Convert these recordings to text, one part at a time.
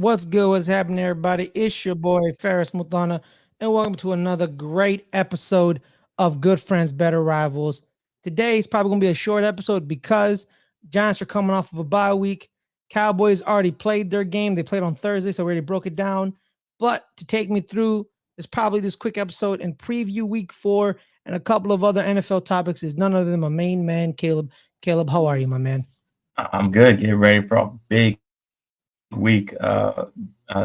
What's good? What's happening, everybody? It's your boy Ferris Muthana, and welcome to another great episode of Good Friends, Better Rivals. Today is probably going to be a short episode because Giants are coming off of a bye week. Cowboys already played their game. They played on Thursday, so we already broke it down. But to take me through is probably this quick episode and preview week 4 and a couple of other NFL topics is none other than my main man, Caleb. Caleb, how are you, my man? I'm good. Get ready for a big week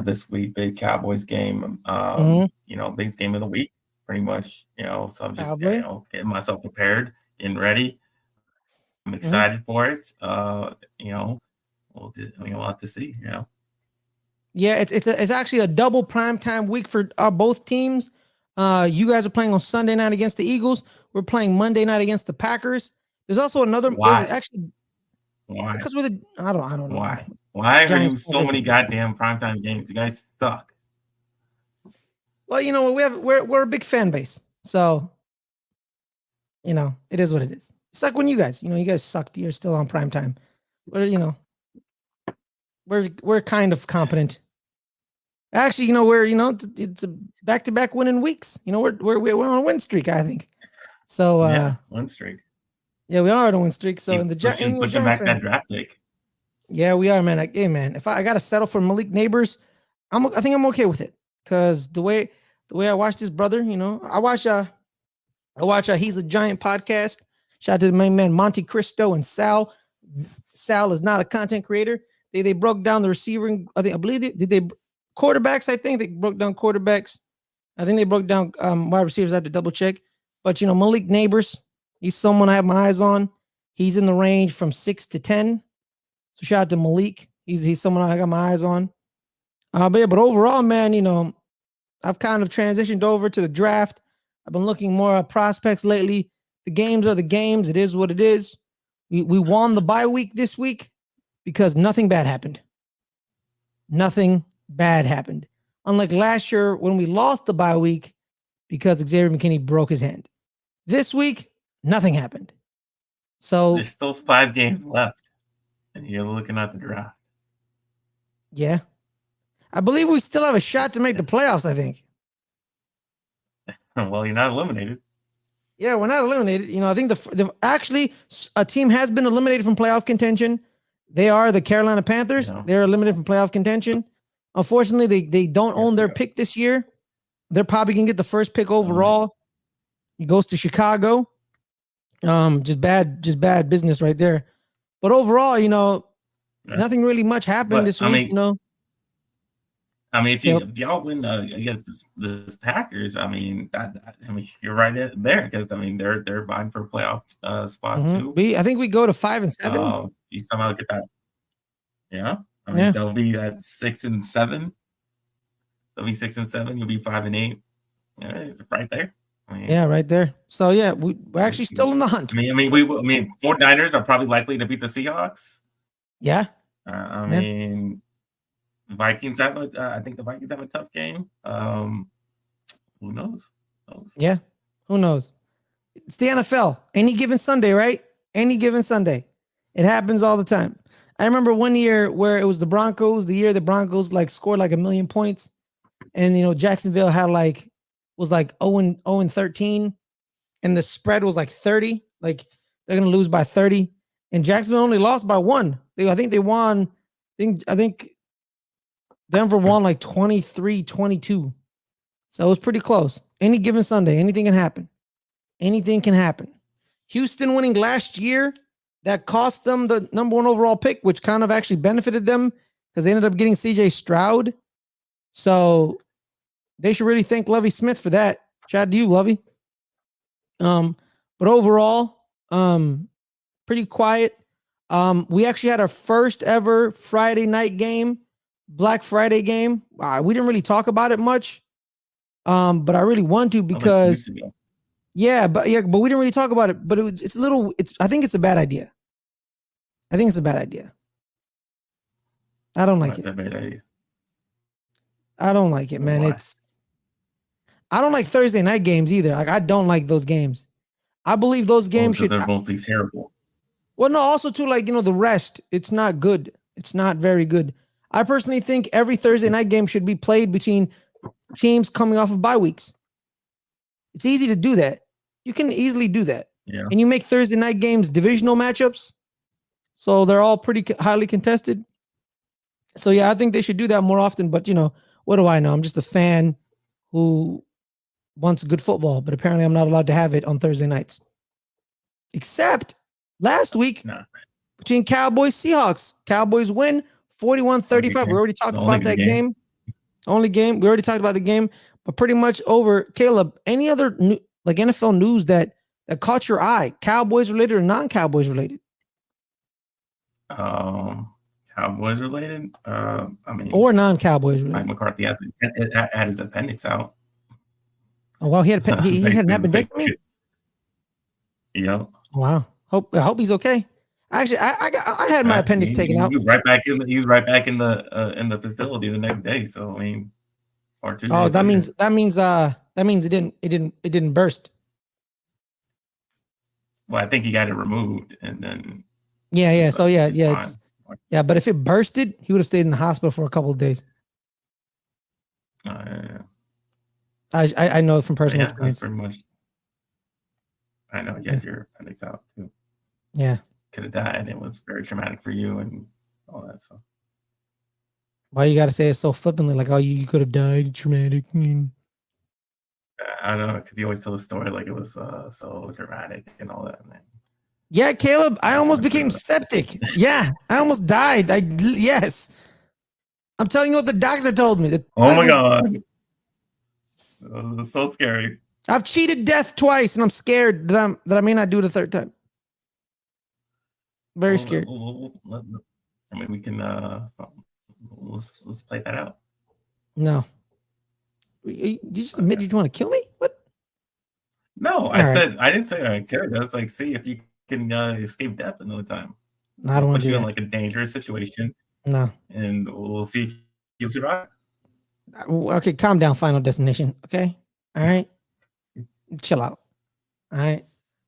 this week, big Cowboys game. Biggest game of the week, pretty much. So I'm just Probably. getting myself prepared, getting ready. I'm excited for it. We'll have to see. Yeah, it's actually a double primetime week for both teams. You guys are playing on Sunday night against the Eagles. We're playing Monday night against the Packers. There's also another. Why? Why? Because we're the I don't know. Why are you so many goddamn primetime games? You guys suck. Well, we're a big fan base, so it is what it is. It's like when you guys sucked. You're still on primetime. We're kind of competent. Actually, it's a back-to-back winning weeks. We're on a win streak, I think. So win streak. Yeah, we are on a win streak. So in the pushing back that draft pick. Yeah, we are, man. Hey, man, if I gotta settle for Malik Neighbors, I think I'm okay with it. Cause the way I watch this brother, I watch He's a Giant podcast. Shout out to the main man Monte Cristo and Sal. Sal is not a content creator. They broke down the receiving. I believe they quarterbacks. I think they broke down quarterbacks. I think they broke down wide receivers. I have to double check. But Malik Neighbors, he's someone I have my eyes on. He's in the range from 6 to 10. So shout out to Malik. He's someone I got my eyes on. But overall, man, I've kind of transitioned over to the draft. I've been looking more at prospects lately. The games are the games. It is what it is. We won the bye week this week because nothing bad happened. Nothing bad happened. Unlike last year when we lost the bye week because Xavier McKinney broke his hand. This week, nothing happened. So there's still 5 games left, and you're looking at the draft. Yeah. I believe we still have a shot to make the playoffs, I think. Well, you're not eliminated. Yeah, we're not eliminated. I think actually a team has been eliminated from playoff contention. They are the Carolina Panthers. They're eliminated from playoff contention. Unfortunately, they don't own their pick this year. They're probably going to get the first pick overall. It goes to Chicago. Just bad business right there. But overall, nothing really much happened this week, if y'all win against this Packers, you're right there because they're vying for a playoff spot too. I think we go to 5 and 7. You somehow get that. Yeah, they'll be at 6 and 7. They'll be 6 and 7. You'll be 5 and 8. Right there. Right there. So yeah, we're actually still in the hunt. 49ers are probably likely to beat the Seahawks. Yeah. Vikings have I think the Vikings have a tough game. Who knows? Yeah. Who knows? It's the NFL. Any given Sunday, right? Any given Sunday. It happens all the time. I remember one year where it was the Broncos, the year the Broncos scored 1 million points. And Jacksonville had was 0-13 and the spread was 30. They're gonna lose by 30. And Jacksonville only lost by 1. I think they won. I think Denver won 23-22. So it was pretty close. Any given Sunday, anything can happen. Anything can happen. Houston winning last year, that cost them the number 1 overall pick, which kind of actually benefited them because they ended up getting CJ Stroud. So they should really thank Lovie Smith for that. Shout out to you, Lovie. But overall, pretty quiet. We actually had our first ever Friday night game, Black Friday game. We didn't really talk about it much. But I really want to because but we didn't really talk about it. But I think it's a bad idea. I don't like it. That's a bad idea. I don't like it, man. Why? I don't like Thursday night games either. I don't like those games. I believe those games they're mostly terrible. Well, no, also too, the rest, it's not good. It's not very good. I personally think every Thursday night game should be played between teams coming off of bye weeks. It's easy to do that. You can easily do that. Yeah. And you make Thursday night games divisional matchups. So they're all pretty highly contested. So yeah, I think they should do that more often. But what do I know? I'm just a fan who wants good football, but apparently I'm not allowed to have it on Thursday nights. Except last week between Cowboys Seahawks. Cowboys win 41-35. We already talked about that game. Only game. We already talked about the game, but pretty much over. Caleb, any other NFL news that caught your eye? Cowboys related or non-Cowboys related? Cowboys related. I mean, or non-Cowboys related. Mike McCarthy had his appendix out. Oh wow, he had an appendectomy. Yeah. Wow. I hope he's okay. Actually, I had my appendix taken out. He was right back in the facility the next day. So I mean, or 2 days. Oh, that means it didn't burst. Well, I think he got it removed, and then yeah. So yeah. But if it bursted, he would have stayed in the hospital for a couple of days. Yeah. I know from personal experience. That's pretty much. I know you had your appendix out too. Yeah. Could have died. It was very traumatic for you and all that stuff. Why you got to say it so flippantly, like, oh, you could have died, traumatic? I don't know, because you always tell the story like it was so dramatic and all that. Man. Yeah, Caleb, I almost became septic. Yeah, I almost died. Yes. I'm telling you what the doctor told me. Oh my God. It was so scary. I've cheated death twice, and I'm scared that I may not do it a third time. Very scared. I mean, we can let's play that out. No. You just admit you want to kill me? What? No, I didn't say I cared. I was like, see if you can escape death another time. No, I don't want to do that. In like a dangerous situation. No. And we'll see if you survive. Okay, calm down, Final Destination. Okay? All right? Chill out. All right?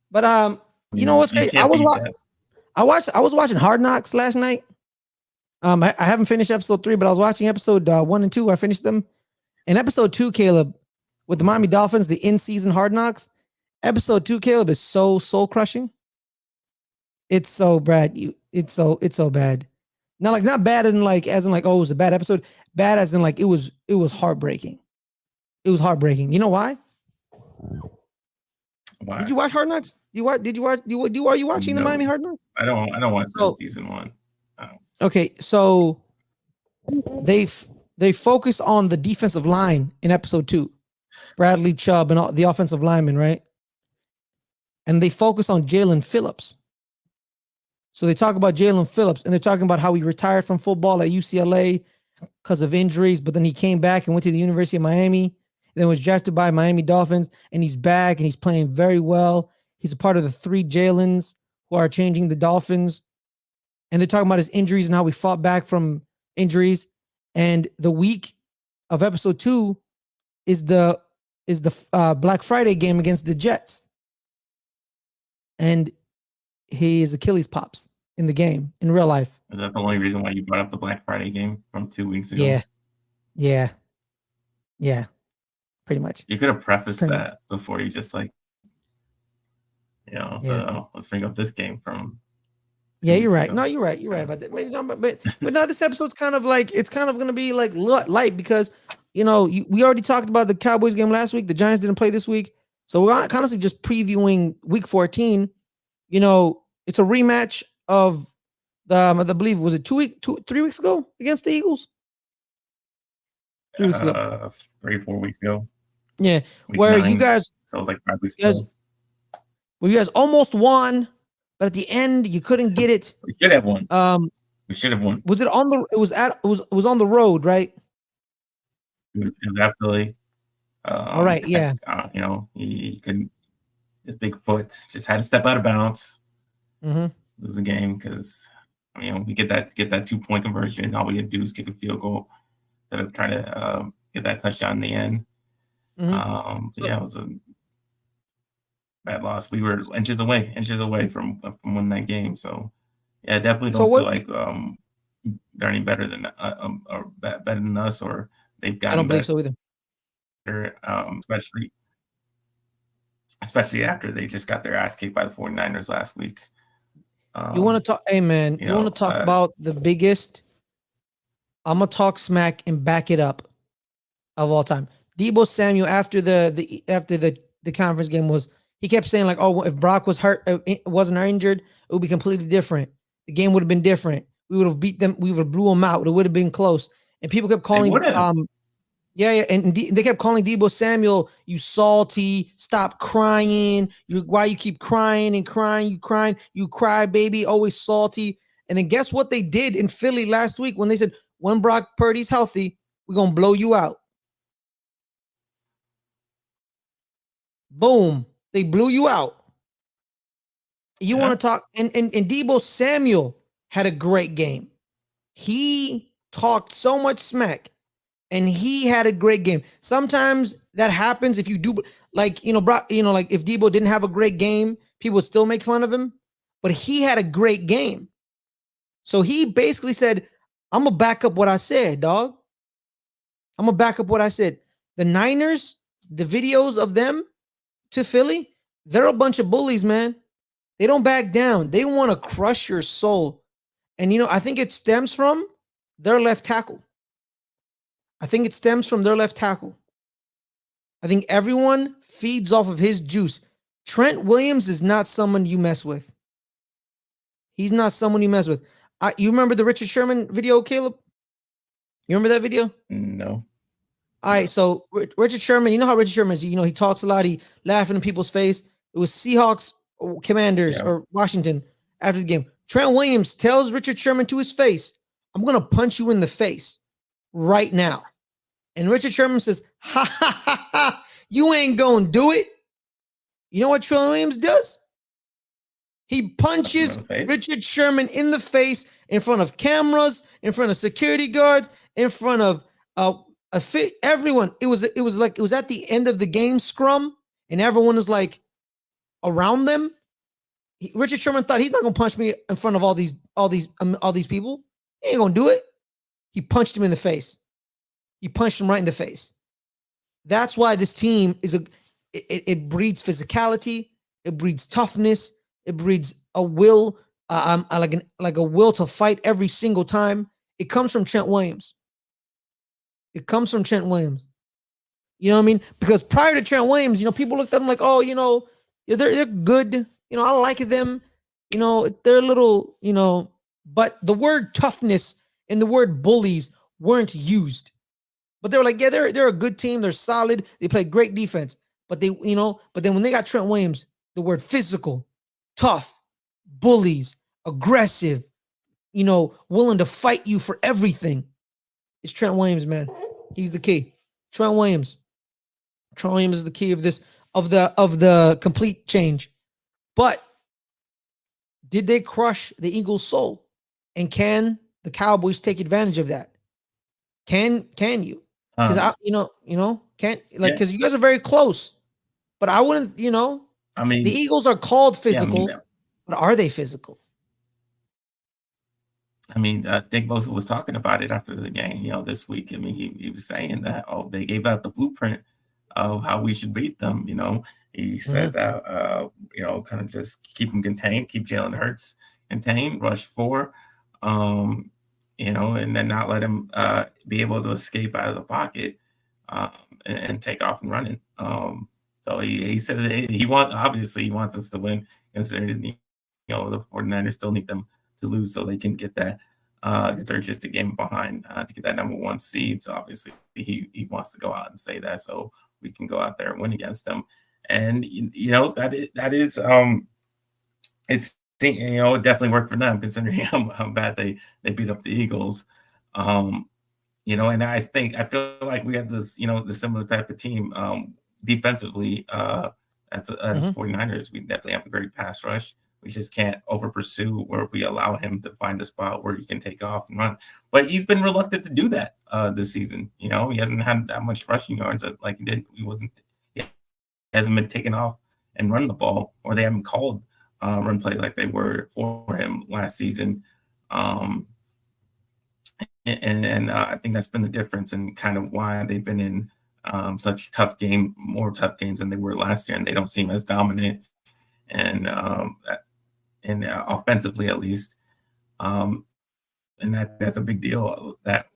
But you know what's crazy? I was watching Hard Knocks last night. I haven't finished episode 3, but I was watching episode 1 and 2. I finished them. In episode 2, Caleb, with the Miami Dolphins, the in-season Hard Knocks, episode 2, Caleb, is so soul crushing. It's so bad. It's so bad. Not bad in as in oh, it was a bad episode. Bad as in it was heartbreaking. It was heartbreaking. You know why? Why? Did you watch Hard Knocks? Are you watching the Miami Hard Knocks? I don't watch season 1. Okay, so they focus on the defensive line in episode 2. Bradley Chubb and all the offensive linemen, right? And they focus on Jalen Phillips. So they talk about Jalen Phillips, and they're talking about how he retired from football at UCLA because of injuries, but then he came back and went to the University of Miami, then was drafted by Miami Dolphins, and he's back and he's playing very well. He's a part of the 3 Jalens who are changing the Dolphins. And they're talking about his injuries and how he fought back from injuries. And the week of episode 2 is the Black Friday game against the Jets. And his Achilles pops in the game in real life. Is that the only reason why you brought up the Black Friday game from 2 weeks ago? Yeah. Pretty much. You could have prefaced that before you just let's bring up this game from. Yeah, you're right. No, you're right. You're right about that. But no, this episode's kind of it's kind of going to be light because, we already talked about the Cowboys game last week. The Giants didn't play this week. So we're honestly just previewing week 14. It's a rematch of I believe, was it 3 weeks ago against the Eagles? 3 weeks ago. 3 or 4 weeks ago. Yeah. Week where 9, you guys, so it was 5 weeks ago. You guys almost won, but at the end you couldn't get it. We should have won. We should have won. Was it on the? It was on the road, right? It was absolutely. All right. Yeah. He couldn't. His big foot just had to step out of bounds. Mm-hmm. Lose the game because we get that 2-point conversion. All we had to do is kick a field goal instead of trying to get that touchdown in the end. Mm-hmm. It was a bad loss. We were inches away from winning that game. So yeah, definitely don't feel like they're any better than or better than us, or they've I gotten don't believe better, so either. especially after they just got their ass kicked by the 49ers last week. You want to talk? Hey man, You you want to know, talk about the biggest? I'm gonna talk smack and back it up of all time. Debo Samuel after the conference game was he kept saying like, oh, if Brock was hurt, wasn't injured, it would be completely different. The game would have been different. We would have beat them. We would have blew them out. It would have been close. And people kept they calling wouldn't. yeah, and they kept calling Debo Samuel, you salty, stop crying. Why you keep crying and crying, you cry baby, always salty. And then guess what they did in Philly last week when they said, when Brock Purdy's healthy, we're gonna blow you out. Boom. They blew you out. You Yeah. want to talk and Debo Samuel had a great game. He talked so much smack and he had a great game. Sometimes that happens if you do like Brock, like if Debo didn't have a great game, people would still make fun of him, but he had a great game. So he basically said, I'm gonna back up what I said, dog. I'm gonna back up what I said. The Niners, the videos of them to Philly, they're a bunch of bullies, man. They don't back down. They want to crush your soul. And I think it stems from their left tackle. I think it stems from their left tackle. I think everyone feeds off of his juice. Trent Williams is not someone you mess with. He's not someone you mess with. You remember the Richard Sherman video, Caleb? You remember that video? No. All right, so Richard Sherman, you know how Richard Sherman is. He talks a lot. He laughing in people's face. It was Seahawks, Commanders, Yeah. or Washington after the game. Trent Williams tells Richard Sherman to his face, "I'm gonna punch you in the face right now." And Richard Sherman says, "Ha ha ha ha! You ain't gonna do it." You know what Trent Williams does? He punches Richard Sherman in the face in front of cameras, in front of security guards, in front of everyone. It was at the end of the game scrum, and everyone is like around them. Richard Sherman thought he's not gonna punch me in front of all these people. He ain't gonna do it. He punched him in the face. He punched him right in the face. That's why this team it breeds physicality, it breeds toughness, it breeds a will, like a will to fight every single time. It comes from Trent Williams. It comes from Trent Williams. You know what I mean? Because prior to Trent Williams, people looked at him like, oh, they're good. I like them. They're a little, but the word toughness and the word bullies weren't used. But they were like, yeah, they're a good team. They're solid. They play great defense. But but then when they got Trent Williams, the word physical, tough, bullies, aggressive, willing to fight you for everything. It's Trent Williams, man. He's the key. Trent Williams. Trent Williams is the key of the complete change. But did they crush the Eagles' soul? And can the Cowboys take advantage of that? Can you? Because can't because you guys are very close. But I wouldn't, I mean, the Eagles are called physical, yeah, but are they physical? I mean, I think Bosa was talking about it after the game, this week. I mean, he was saying that, they gave out the blueprint of how we should beat them. He said that, kind of just keep them contained, keep Jalen Hurts contained, rush 4, and then not let him be able to escape out of the pocket and take off and running. So he said that he wants us to win, considering the 49ers still need them to lose so they can get that because they're just a game behind to get that number 1 seed. So obviously he wants to go out and say that so we can go out there and win against them. And that is it's it definitely worked for them considering how bad they beat up the Eagles. And I feel like we have this the similar type of team defensively as 49ers. We definitely have a great pass rush. We just can't over pursue where we allow him to find a spot where he can take off and run. But he's been reluctant to do that this season. He hasn't had that much rushing yards like he did. He hasn't been taken off and run the ball, or they haven't called run plays like they were for him last season. and I think that's been the difference and kind of why they've been in such more tough games than they were last year, and they don't seem as dominant and offensively at least. And that's a big deal. That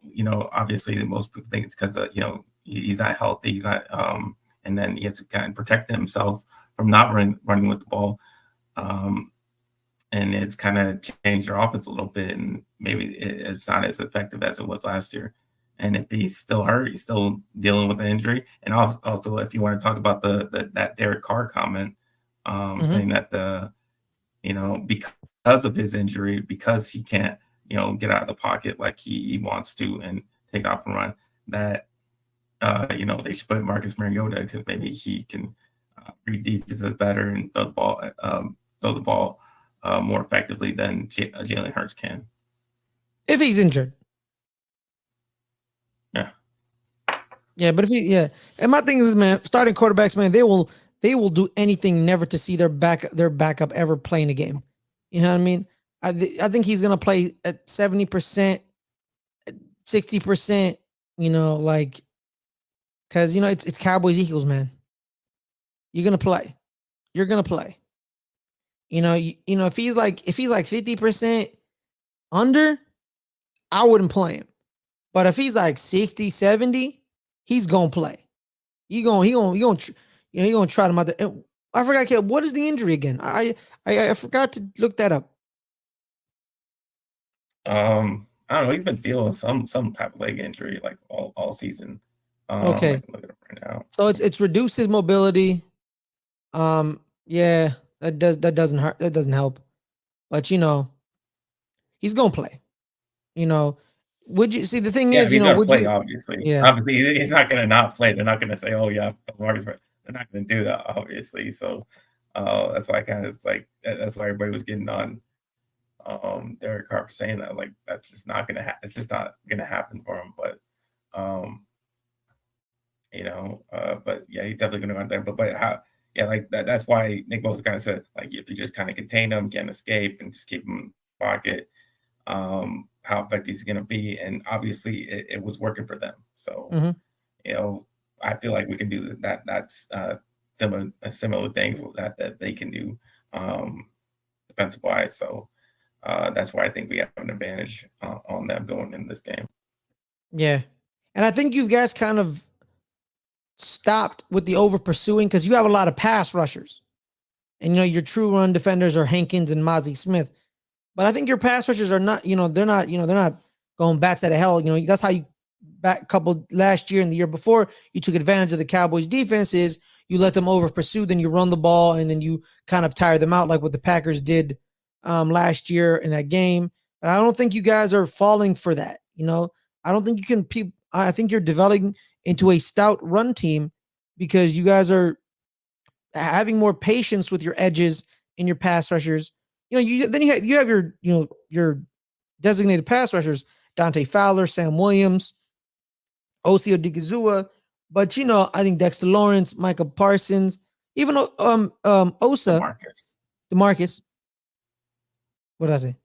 obviously most people think it's because he's not healthy, he's not, and then he has to kind of protect himself from not running with the ball. And it's kind of changed their offense a little bit, and maybe it's not as effective as it was last year. And if he's still hurt, he's still dealing with the injury. And also, if you want to talk about that Derek Carr comment, saying that because of his injury, because he can't get out of the pocket like he wants to and take off and run, that they should put Marcus Mariota because maybe he can read defenses better and throw the ball more effectively than Jalen Hurts can. If he's injured. Yeah. Yeah, but and my thing is, man, starting quarterbacks, man, they will do anything never to see their backup ever playing a game. You know what I mean? I think he's gonna play at 70%, 60%. Like, because it's Cowboys Eagles, man. You're gonna play. You're gonna play. If he's like 50% under, I wouldn't play him. But if he's like 60, 70, he's gonna play. He gonna try them out there. And I forgot, Caleb, what is the injury again? I forgot to look that up. I don't know. He's been dealing with some type of leg injury like all season. Okay. I can look it up right now. So it's reduced his mobility. Yeah, that doesn't hurt. That doesn't help. But he's gonna play. Would you see the thing is, he's gonna would play, you? obviously. Yeah. Obviously, he's not gonna not play. They're not gonna say, "Oh yeah, Marcus." They're not gonna do that, obviously. So that's why that's why everybody was getting on Derek Carr saying that, like, that's just not gonna it's just not gonna happen for him. But but yeah, he's definitely gonna go out there. But how? Yeah, like that's why Nick Bosa kind of said, like, if you just kind of contain him, can't escape, and just keep him in the pocket, how effective he's going to be. And obviously, it was working for them. So, I feel like we can do that. That's similar things that they can do defensive wise. So that's why I think we have an advantage on them going in this game. Yeah, and I think you guys kind of stopped with the over pursuing because you have a lot of pass rushers, and your true run defenders are Hankins and Mozzie Smith. But I think your pass rushers are not, they're not going bats out of hell. That's how you back couple last year and the year before you took advantage of the Cowboys defense is you let them over pursue, then you run the ball and then you kind of tire them out like what the Packers did last year in that game. But I don't think you guys are falling for that. I don't think you can. I think you're developing into a stout run team because you guys are having more patience with your edges and your pass rushers. You have your designated pass rushers, Dante Fowler, Sam Williams, Osio Digizua, but I think Dexter Lawrence, Micah Parsons, even Osa, DeMarcus. What did I say?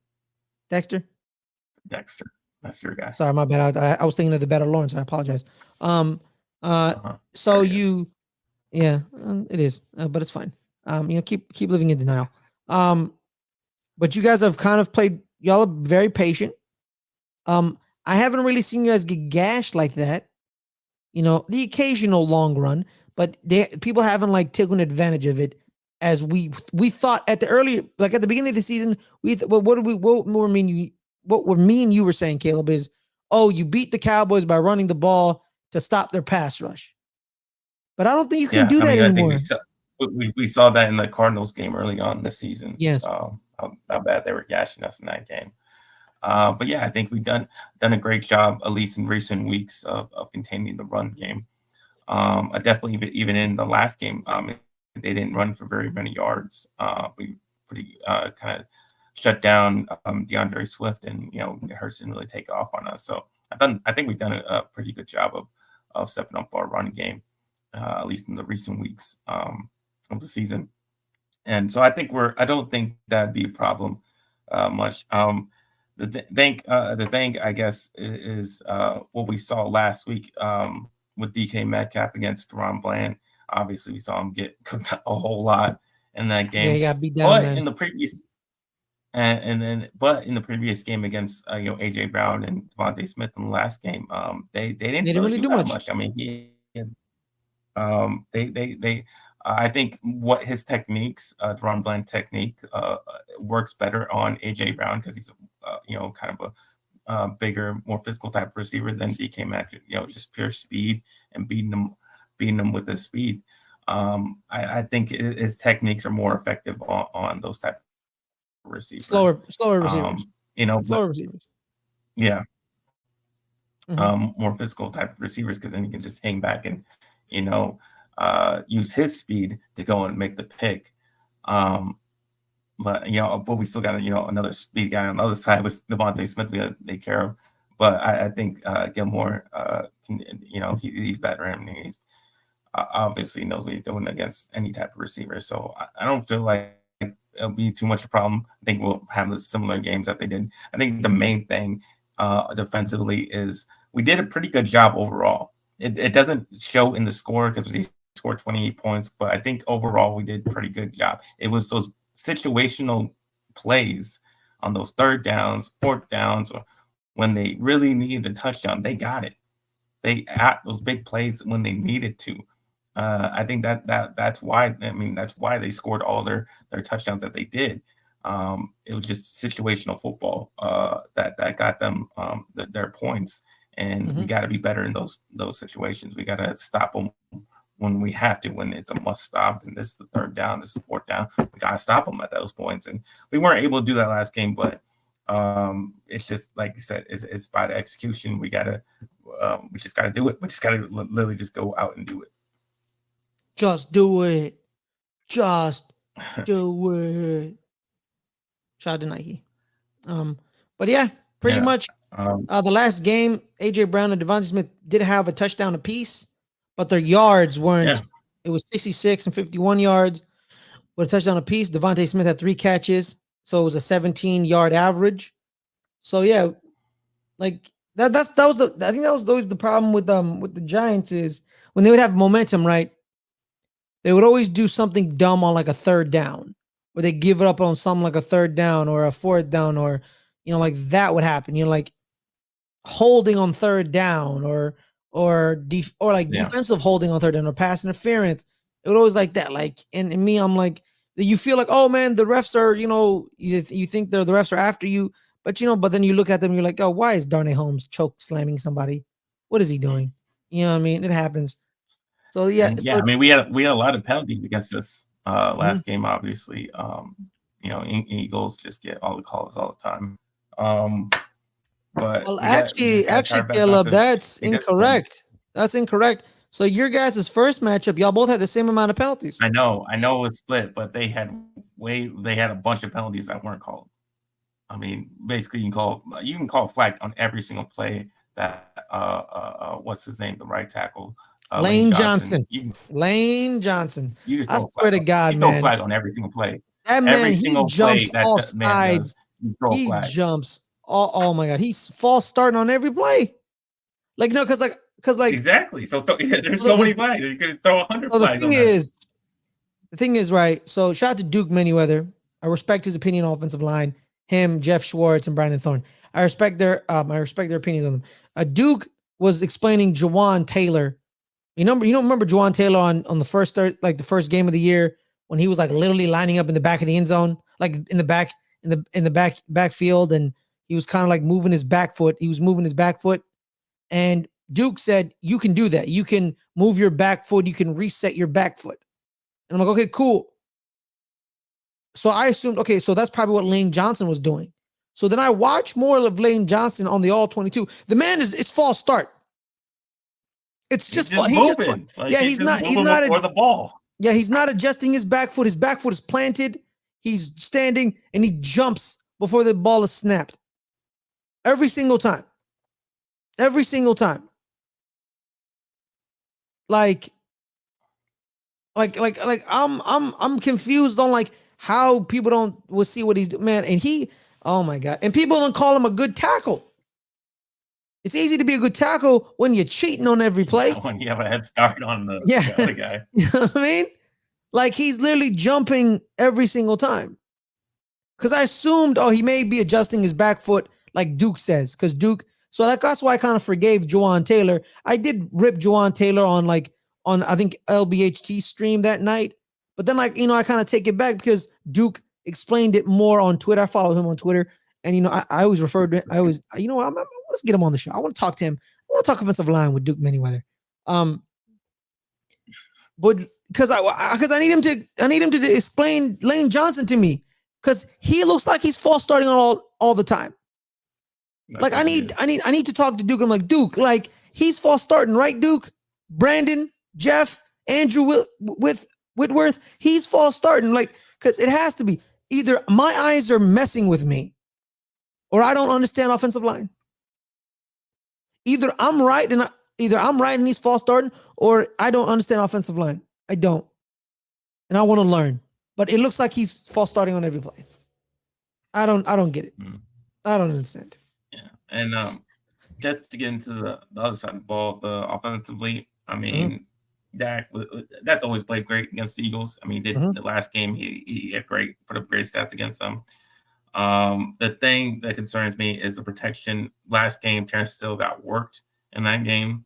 Dexter, that's your guy. Sorry, my bad. I was thinking of the better Lawrence. I apologize. So you, yeah, it is, but it's fine. Keep living in denial. But you guys have kind of played. Y'all are very patient. I haven't really seen you guys get gashed like that. The occasional long run, but people haven't like taken advantage of it as we thought at the beginning of the season. What me and you were saying, Caleb, is, oh, you beat the Cowboys by running the ball to stop their pass rush. But I don't think you can do that anymore. I think we saw that in the Cardinals game early on this season. Yes. How bad they were gashing us in that game. But yeah, I think we've done a great job, at least in recent weeks, of containing the run game. I definitely, even in the last game, they didn't run for very many yards. We pretty kind of shut down DeAndre Swift, and Hurts didn't really take off on us. So I think we've done a pretty good job of stepping up our run game, at least in the recent weeks of the season. And so I don't think that'd be a problem much. the thing I guess is what we saw last week with DK Metcalf against Ron Bland. Obviously, we saw him get cooked a whole lot in that Yeah, game. he got beat down, But man. in the previous but in the previous game against AJ Brown and Devontae Smith in the last game, they They didn't didn't really really do do that much. much. I mean, they I think what his techniques, Ron Bland technique, works better on AJ Brown because he's kind of a bigger, more physical type of receiver than DK Metcalf. Just pure speed and beating them with the speed. I think his techniques are more effective on those type of receivers. Slower receivers. But Slower receivers. yeah, Hmm. more physical type of receivers because then he can just hang back and you know use his speed to go and make the pick. Um, but we still got another speed guy on the other side with Devontae Smith we got to take care of. But I think Gilmore, he's better and he's obviously knows what he's doing against any type of receiver. So I don't feel like it'll be too much a problem. I think we'll have the similar games that they did. I think the main thing defensively is we did a pretty good job overall. It doesn't show in the score because we scored 28 points, but I think overall we did a pretty good job. It was those situational plays on those third downs, fourth downs, or when they really needed a touchdown, they got it. They at those big plays when they needed to. I think that's why. I mean, that's why they scored all their touchdowns that they did. It was just situational football that got them their points, and we Hmm. got to be better in those situations. We got to stop them when we have to, when it's a must stop. And this is the third down, this is the fourth down. We got to stop them at those points, and we weren't able to do that last game. But it's just like you said, it's by the execution. We just got to do it. We just got to literally just go out and do it. Just do it. Just do it. Shout out to Nike. Um, but yeah, pretty Yeah. much the last game, AJ Brown and Devontae Smith did have a touchdown apiece, but their yards Yeah. weren't. It was 66 and 51 yards with a touchdown apiece. Devontae Smith had 3 catches, so it was a 17-yard average. So yeah, like that was the I think that was always the problem with the Giants is when they would have momentum, right? They would always do something dumb on like a third down, or they give it up on something like a third down or a fourth down, or like that would happen. Like holding on third down, or like Yeah. defensive holding on third down or pass interference. It would always like that. Like and me, I'm like you feel like, oh man, the refs are you think the refs are after you, but then you look at them, you're like, oh, why is Darnay Holmes choke slamming somebody? What is he doing? You know what I mean? It happens. So yeah, And so yeah, I it's mean, we had a lot of penalties against us mhm. last game. Obviously, Eagles just get all the calls all the time. Um, but Well, we just got to try actually, our best not Caleb, to that's be disciplined. incorrect. That's incorrect. So your guys' first matchup, y'all both had the same amount of penalties. I know it was split, but they had a bunch of penalties that weren't called. I mean, basically, you can call a flag on every single play that what's his name, the right tackle, Lane Lane Johnson. Johnson. Lane Johnson. You just I throw a flag. swear to God, You throw a man. flag on every single play. That Every man, he single play jumps that all the man does, sides. you throw a He flag. jumps. Oh my God. He's false starting on every play. Like, no, because Exactly. So there's so so the, many flags. You could throw 100 so the flags thing on that. is, right. So shout out to Duke Manyweather. I respect his opinion on offensive line. Him, Jeff Schwartz, and Brandon Thorne. I respect their opinions on them. Duke was explaining Jawan Taylor. Remember Jawan Taylor on the first game of the year when he was like literally lining up in the back of the end zone, like in the backfield, and he was kind of like moving his back foot. He was moving his back foot, and Duke said, "You can do that. You can move your back foot. You can reset your back foot." And I'm like, "Okay, cool." So I assumed, okay, so that's probably what Lane Johnson was doing. So then I watched more of Lane Johnson on the all 22. The man it's false start. It's He's just just he just moving. Like yeah, he's just he's moving not before the ball. yeah, he's not adjusting his back foot. His back foot is planted. He's standing and he jumps before the ball is snapped. Every single time. Every single time. Like I'm confused on like how people don't will see what he's man. And he Oh my God. And people don't call him a good tackle. It's easy to be a good tackle when you're cheating on every play. When you have a head start on Yeah. the other guy. You know what I mean? Like he's literally jumping every single time. Because I assumed, he may be adjusting his back foot, like Duke says. Because Duke, so that's why I kind of forgave Juwan Taylor. I did rip Juwan Taylor on I think LBHT stream that night. But then I kind of take it back because Duke explained it more on Twitter. I follow him on Twitter. And I always refer to it. Let's get him on the show. I want to talk to him. I want to talk offensive line with Duke Manyweather. But because I need him to explain Lane Johnson to me. Because he looks like he's false starting on all the time. I need to talk to Duke. I'm like, Duke, he's false starting, right, Duke? Brandon, Jeff, Andrew Whitworth, he's false starting. Because it has to be. Either my eyes are messing with me, or I don't understand offensive line. Either I'm right and he's false starting, or I don't understand offensive line. I don't. And I want to learn. But it looks like he's false starting on every play. I don't get it. I don't understand. Yeah. And just to get into the other side of the ball, the offensively, I mean, Dak, that's always played great against the Eagles. I mean, the last game he had put up great stats against them. The thing that concerns me is the protection. Last game, Terrence Steele got worked in that game.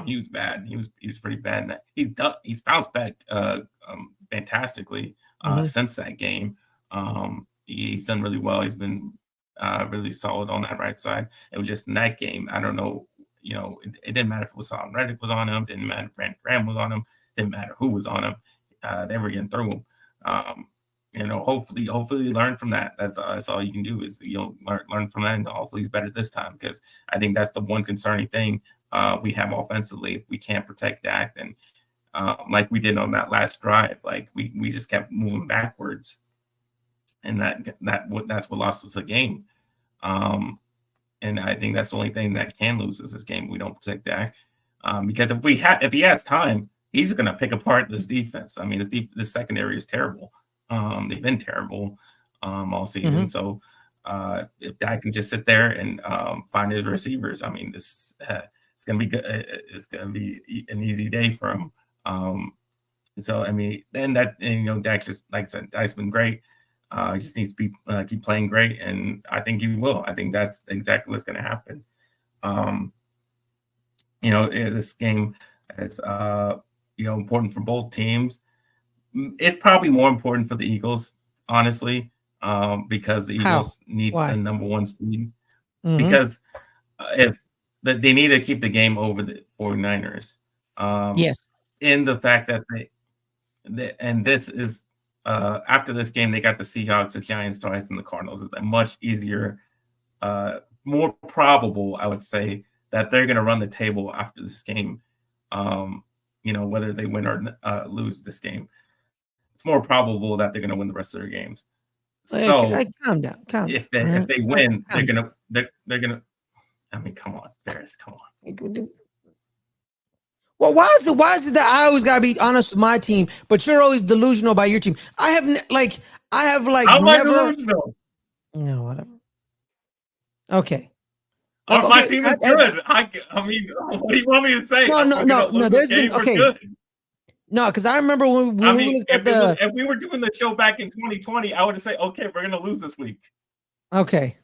He was bad. He was pretty bad. He's bounced back fantastically since that game. He's done really well. He's been really solid on that right side. It was just in that game. I don't know. It didn't matter if it was on Reddick was on him. Didn't matter if Brandon Graham was on him. Didn't matter who was on him. They were getting through him. Hopefully learn from that. That's all you can do is learn from that, and hopefully he's better this time, because I think that's the one concerning thing we have offensively. If we can't protect Dak, then like we did on that last drive, we just kept moving backwards, and that's what lost us the game. And I think that's the only thing that can lose us this game. We don't protect Dak, because if he has time, he's going to pick apart this defense. I mean, this secondary is terrible. They've been terrible all season. So if Dak can just sit there and find his receivers, I mean, it's going to be good. It's going to be an easy day for him. So I mean, Dak just, like I said, Dak's been great. He just needs to keep playing great, and I think he will. I think that's exactly what's going to happen. This game is important for both teams. It's probably more important for the Eagles, honestly, because the Eagles need the number one seed. Because if they need to keep the game over the 49ers. Yes. In the fact that this is after this game, they got the Seahawks, the Giants twice, and the Cardinals. It's a much easier, more probable, I would say, that they're going to run the table after this game. Whether they win or lose this game. It's more probable that they're going to win the rest of their games. So calm down. If they win, they're gonna. I mean, come on, Ferris, come on. Well, why is it that I always gotta be honest with my team, but you're always delusional about your team? I have How am I delusional? No, whatever. Okay. My team is good. I mean, what do you want me to say? No. There's been good. No, because I remember when we looked at if we were doing the show back in 2020, I would have said, okay, we're gonna lose this week. Okay.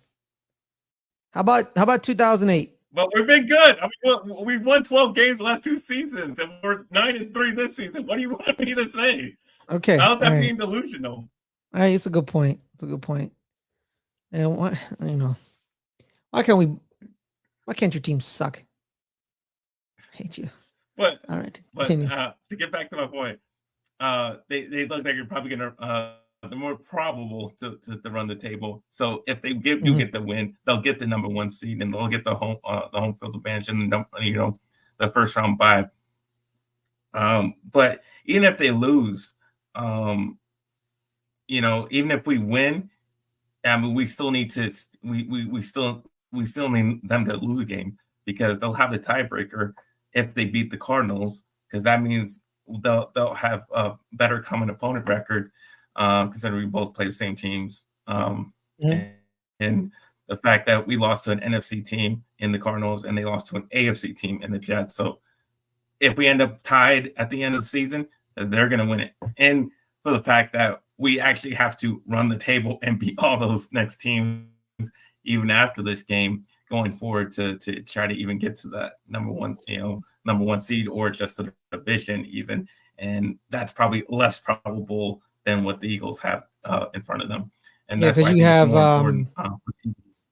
How about 2008? But we've been good. I mean, we've won 12 games the last 2 seasons, and we're 9-3 this season. What do you want me to say? Okay. How's that being delusional? All right, it's a good point. And why can't your team suck? I hate you. But all right, continue. To get back to my point, they look like you're probably gonna the more probable to run the table. So if they get the win, they'll get the number 1 seed, and they'll get the home field advantage and the first round bye. But even if they lose, even if we win, I mean, we still need to we still need them to lose a game, because they'll have the tiebreaker if they beat the Cardinals, because that means they'll have a better common opponent record, considering we both play the same teams. And the fact that we lost to an NFC team in the Cardinals and they lost to an AFC team in the Jets. So if we end up tied at the end of the season, they're going to win it. And for the fact that we actually have to run the table and beat all those next teams, even after this game, going forward to try to even get to that number one seed or just the division even. And that's probably less probable than what the Eagles have in front of them. And that's why I think it's more important for the Eagles.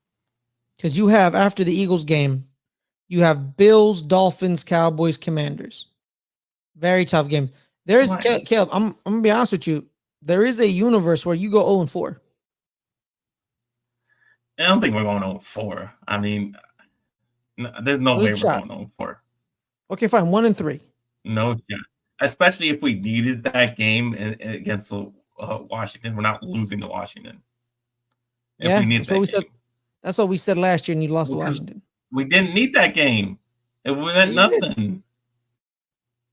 Because you have, after the Eagles game, you have Bills, Dolphins, Cowboys, Commanders. Very tough game. There's Caleb. I'm gonna be honest with you. There is a universe where you go 0-4. I don't think we're going 0-4. I mean, there's no way we're going 0-4. Okay, fine. 1-3. No shot. Especially if we needed that game against Washington. We're not losing to Washington. If we need that game. That's what we said last year, and you lost to Washington. We didn't need that game. It wasn't nothing.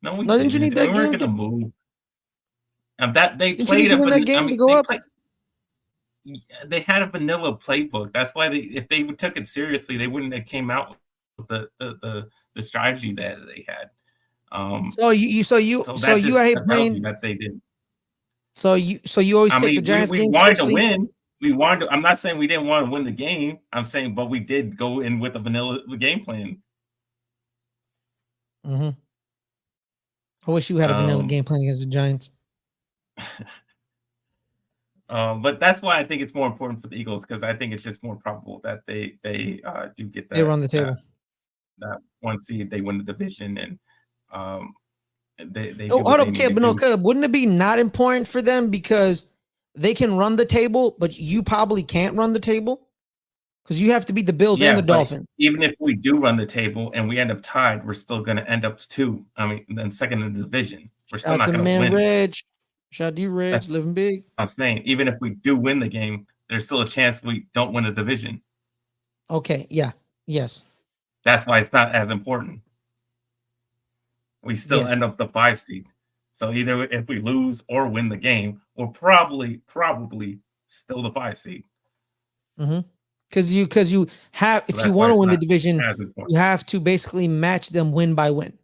No, we didn't. You need that we weren't going to move. And that they didn't played you need that game to go up. They had a vanilla playbook. That's why if they took it seriously, they wouldn't have came out with the strategy that they had. So you hate playing that they did. So you always take the Giants game. We wanted to win. I'm not saying we didn't want to win the game. I'm saying, but we did go in with a vanilla game plan. Mm-hmm. I wish you had a vanilla game plan against the Giants. But that's why I think it's more important for the Eagles, because I think it's just more probable that they do get that. They run the table. That one seed, they win the division, and they. Caleb, wouldn't it be not important for them because they can run the table, but you probably can't run the table because you have to beat the Bills and the Dolphins. Even if we do run the table and we end up tied, we're still going to end up then second in the division. We're still not going to win. Reg. Shout out to you, Reg, living big. I'm saying, even if we do win the game, there's still a chance we don't win the division. Okay. Yeah. Yes. That's why it's not as important. We still end up the 5 seed. So either if we lose or win the game, we're probably still the 5 seed. Mm-hmm. Because you have, if you want to win the division, you have to basically match them win by win,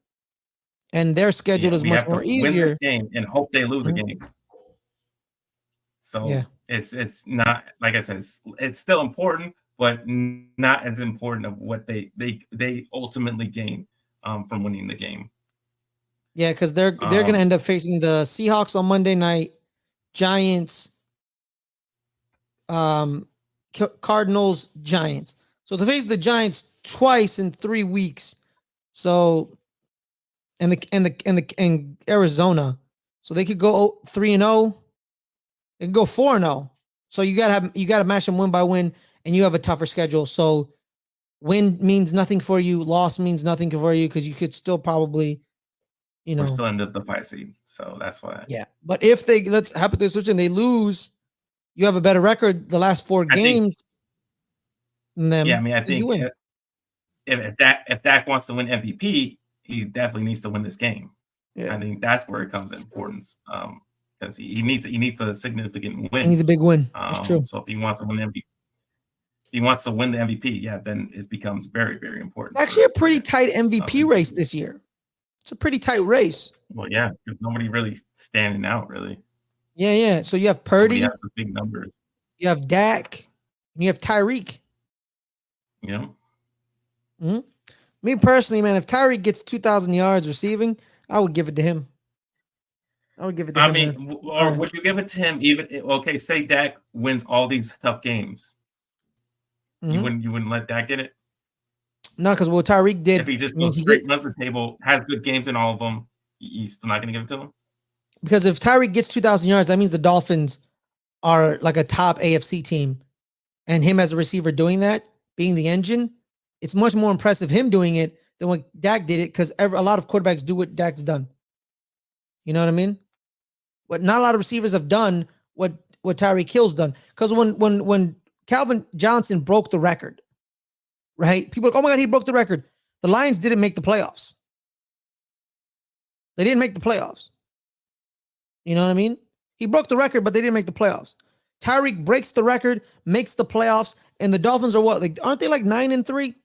and their schedule is much more easier. Win this game and hope they lose the game. So it's not, like I said, it's still important, but not as important of what they ultimately gain from winning the game. Yeah, because they're going to end up facing the Seahawks on Monday night, Giants, Cardinals, Giants. So they face the Giants twice in 3 weeks. So and Arizona. So they could go 3-0. They can go 4-0. So you gotta match them win by win, and you have a tougher schedule. So win means nothing for you, loss means nothing for you because you could still probably. We're still end up the 5 seed, so that's why. Yeah, but if let's switch and they lose, you have a better record the last 4 games. I think you win. If Dak wants to win MVP, he definitely needs to win this game. Yeah. I think that's where it comes in importance, because he needs a significant win. He needs a big win. That's true. So if he wants to win MVP. He wants to win the MVP, then it becomes very, very important. It's actually a pretty tight MVP race this year. It's a pretty tight race. Well, yeah, because nobody really standing out, really. Yeah. So you have Purdy. You have the big numbers. You have Dak. And you have Tyreek. Yeah. Mm-hmm. Me personally, man, if Tyreek gets 2,000 yards receiving, I would give it to him. Would you give it to him even? Say Dak wins all these tough games. Mm-hmm. You wouldn't let Dak get it? No, because what Tyreek did. If he just goes straight, runs the table, has good games in all of them, he's still not going to give it to him? Because if Tyreek gets 2,000 yards, that means the Dolphins are like a top AFC team. And him as a receiver doing that, being the engine, it's much more impressive him doing it than when Dak did it, because a lot of quarterbacks do what Dak's done. You know what I mean? But not a lot of receivers have done what Tyreek Hill's done. Because when Calvin Johnson broke the record, right? People are like, oh my God, he broke the record. The Lions didn't make the playoffs. They didn't make the playoffs. You know what I mean? He broke the record, but they didn't make the playoffs. Tyreek breaks the record, makes the playoffs, and the Dolphins are what? Like, aren't they like 9-3?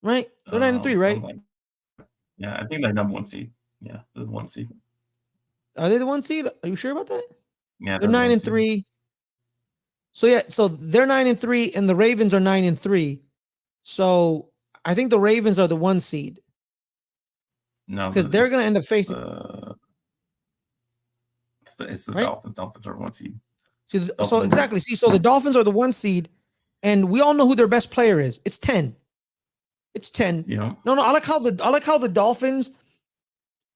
Right? They're 9-3, right? Like, yeah, I think they're number 1 seed. Yeah, they're the 1 seed. Are they the 1 seed? Are you sure about that? Yeah, they're 9-3. So yeah, so they're 9-3, and the Ravens are 9-3. So I think the Ravens are the 1 seed. No, because they're going to end up facing. It's the right? Dolphins. Dolphins are 1 seed. See, so exactly. See, so the Dolphins are the 1 seed, and we all know who their best player is. It's 10. It's 10. Yeah. No. I like how the Dolphins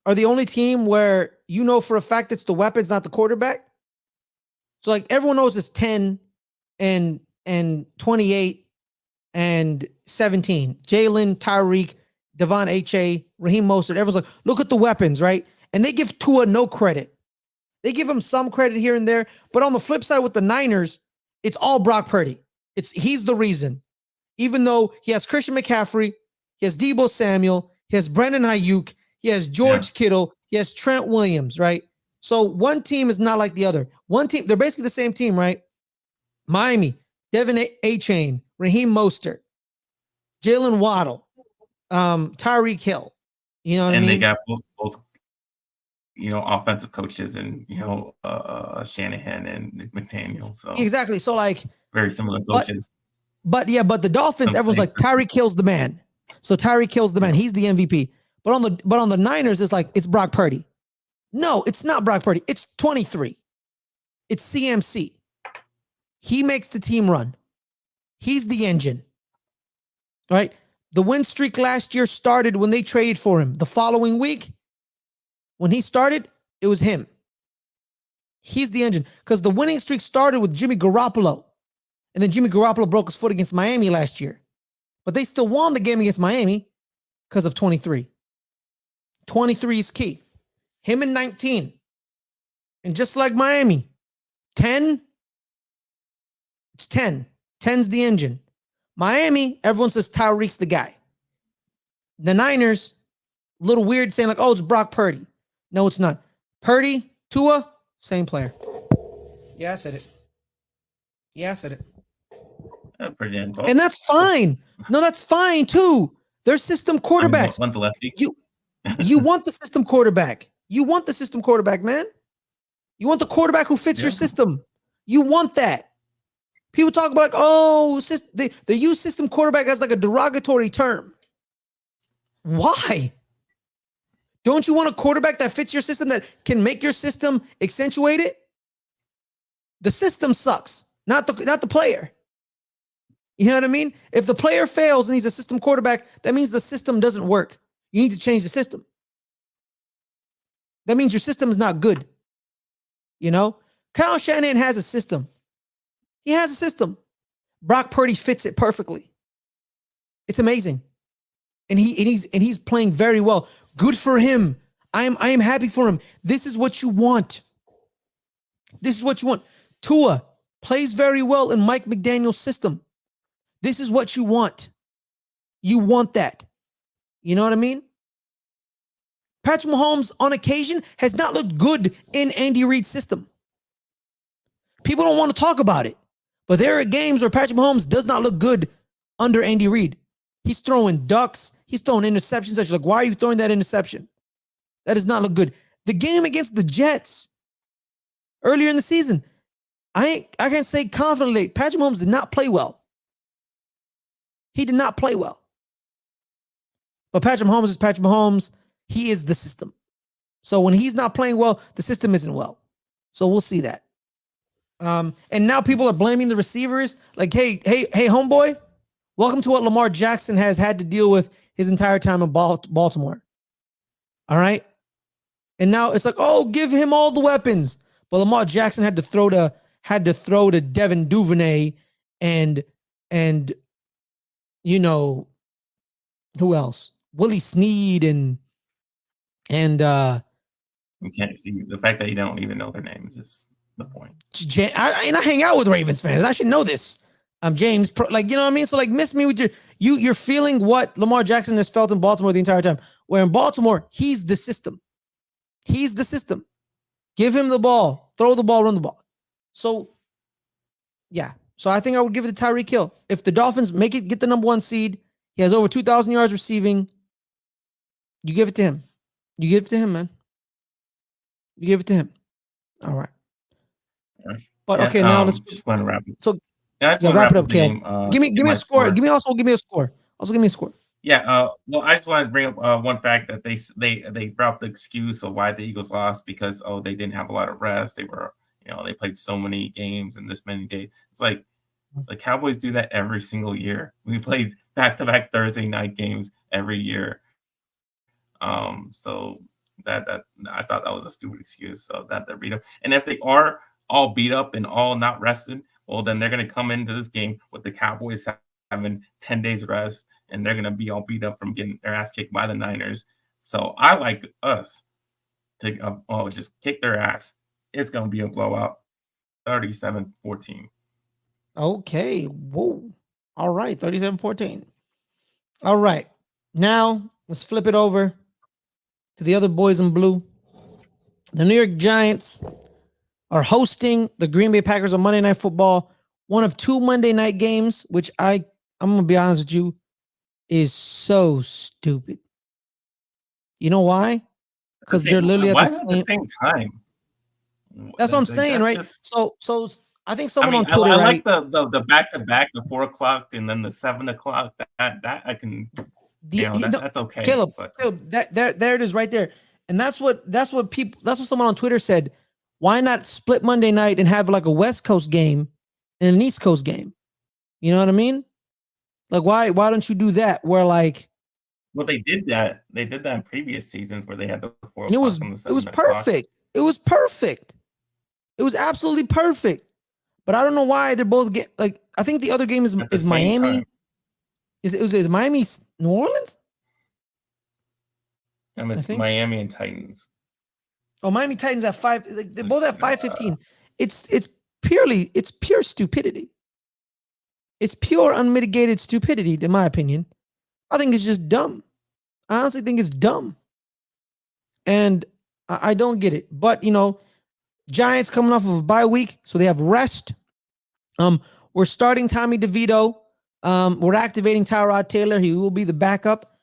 are the only team where you know for a fact it's the weapons, not the quarterback. So like everyone knows it's 10 and 28 and 17. Jalen, Tyreek, Devon H.A., Raheem Mostert. Everyone's like, look at the weapons, right? And they give Tua no credit. They give him some credit here and there. But on the flip side with the Niners, it's all Brock Purdy. He's the reason. Even though he has Christian McCaffrey, he has Deebo Samuel, he has Brandon Ayuk, he has George Kittle, he has Trent Williams, right? So one team is not like the other. One team, they're basically the same team, right? Miami, Devin A-Chain, Raheem Mostert, Jalen Waddle, Tyreek Hill. You know what I mean? And they got both offensive coaches and, Shanahan and McDaniel. So exactly. So like very similar coaches. But the Dolphins, everyone's like, Tyreek Hill's the man. So Tyreek Hill's the man. He's the MVP. But on the Niners, it's like, it's Brock Purdy. No, it's not Brock Purdy. It's 23. It's CMC. He makes the team run. He's the engine. Right? The win streak last year started when they traded for him. The following week, when he started, it was him. He's the engine. Because the winning streak started with Jimmy Garoppolo. And then Jimmy Garoppolo broke his foot against Miami last year. But they still won the game against Miami because of 23. 23 is key. Him in 19. And just like Miami, 10, it's 10. 10's the engine. Miami, everyone says Tyreek's the guy. The Niners, a little weird saying like, oh, it's Brock Purdy. No, it's not. Purdy, Tua, same player. Yeah, I said it. Pretty damn and that's fine. No, that's fine too. They're system quarterbacks. One's a lefty. You want the system quarterback. You want the system quarterback, man. You want the quarterback who fits your system. You want that. People talk about like, oh, they use system quarterback as like a derogatory term. Why? Don't you want a quarterback that fits your system, that can make your system accentuate it? The system sucks, not the player. You know what I mean? If the player fails and he's a system quarterback, that means the system doesn't work. You need to change the system. That means your system is not good. You know? Kyle Shanahan has a system. He has a system. Brock Purdy fits it perfectly. It's amazing. And he's playing very well. Good for him. I am happy for him. This is what you want. This is what you want. Tua plays very well in Mike McDaniel's system. This is what you want. You want that. You know what I mean? Patrick Mahomes, on occasion, has not looked good in Andy Reid's system. People don't want to talk about it. But there are games where Patrick Mahomes does not look good under Andy Reid. He's throwing ducks. He's throwing interceptions. That you're like, why are you throwing that interception? That does not look good. The game against the Jets earlier in the season, I can say confidently, Patrick Mahomes did not play well. He did not play well. But Patrick Mahomes is Patrick Mahomes. He is the system. So when he's not playing well, the system isn't well. So we'll see that. And now people are blaming the receivers. Like, hey, homeboy, welcome to what Lamar Jackson has had to deal with his entire time in Baltimore. All right. And now it's like, oh, give him all the weapons. But Lamar Jackson had to throw to Devin Duvernay and you know, who else? Willie Snead and you can't see the fact that you don't even know their names is the point. I hang out with Ravens fans. I should know this. I'm James, like, you know what I mean? So like, miss me with you're feeling what Lamar Jackson has felt in Baltimore the entire time. Where in Baltimore, he's the system. He's the system. Give him the ball, throw the ball, run the ball. So, yeah, So I think I would give it to Tyreek Hill. If the Dolphins get the number 1 seed, he has over 2,000 yards receiving. You give it to him. You give it to him, man. You give it to him. All right. But Yeah, okay, now let's. just want to wrap it. So Yeah, I just yeah, want to wrap it wrap up, up the Caleb. game. Give me My a score. score. Give me a score. Also give me a score. Yeah. Well, I just want to bring up one fact that they brought the excuse of why the Eagles lost because they didn't have a lot of rest. They were they played so many games in this many days. It's like the Cowboys do that every single year. We played back-to-back Thursday night games every year. So that I thought that was a stupid excuse. So that they're beat up, and if they are all beat up and all not rested, well, then they're going to come into this game with the Cowboys having 10 days rest, and they're going to be all beat up from getting their ass kicked by the Niners. So I like us to just kick their ass. It's going to be a blowout, 37-14. Okay. Whoa. All right. 37-14. All right. Now let's flip it over to the other boys in blue. The New York Giants are hosting the Green Bay Packers on Monday Night Football. One of 2 Monday night games, which I'm going to be honest with you, is so stupid. You know why? Because they're literally Why at the same time? That's what I'm saying, right? Just, so I think someone on I Twitter, I right? like the back-to-back, the 4 o'clock and then the 7 o'clock. That I can, that's okay. Caleb, But there it is right there. And that's what someone on Twitter said. Why not split Monday night and have like a West Coast game and an East Coast game? You know what I mean? Like why don't you do that? Where like, well, they did that. They did that in previous seasons where they had the 4 and o'clock and the it was 7 o'clock. perfect. It was perfect. It was absolutely perfect. But I don't know why they're both like. I think the other game is Miami. Time. Is Miami New Orleans? It's Miami and Titans. Oh, Miami Titans at 5. Like, they're both at 5:15. It's pure stupidity. It's pure unmitigated stupidity, in my opinion. I think it's just dumb. I honestly think it's dumb. And I don't get it. But Giants coming off of a bye week, so they have rest. We're starting Tommy DeVito. We're activating Tyrod Taylor. He will be the backup.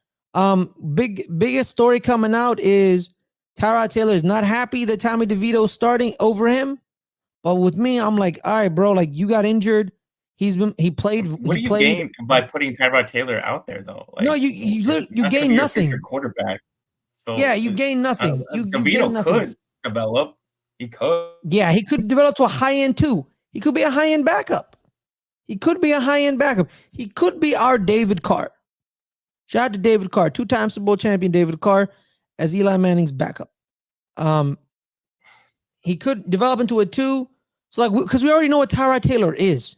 Biggest story coming out is Tyrod Taylor is not happy that Tommy DeVito is starting over him. But with me, I'm like, all right, bro, like you got injured. He played. What do you gain by putting Tyrod Taylor out there, though? Like, no, you gain nothing. Your quarterback. So yeah, you gain nothing. You gain nothing. Could develop. He could. Yeah, he could develop to a high end too. He could be a high end backup. He could be our David Carr. Shout out to David Carr, 2-time Super Bowl champion David Carr as Eli Manning's backup. He could develop into a 2. So like, because we already know what Tyrod Taylor is.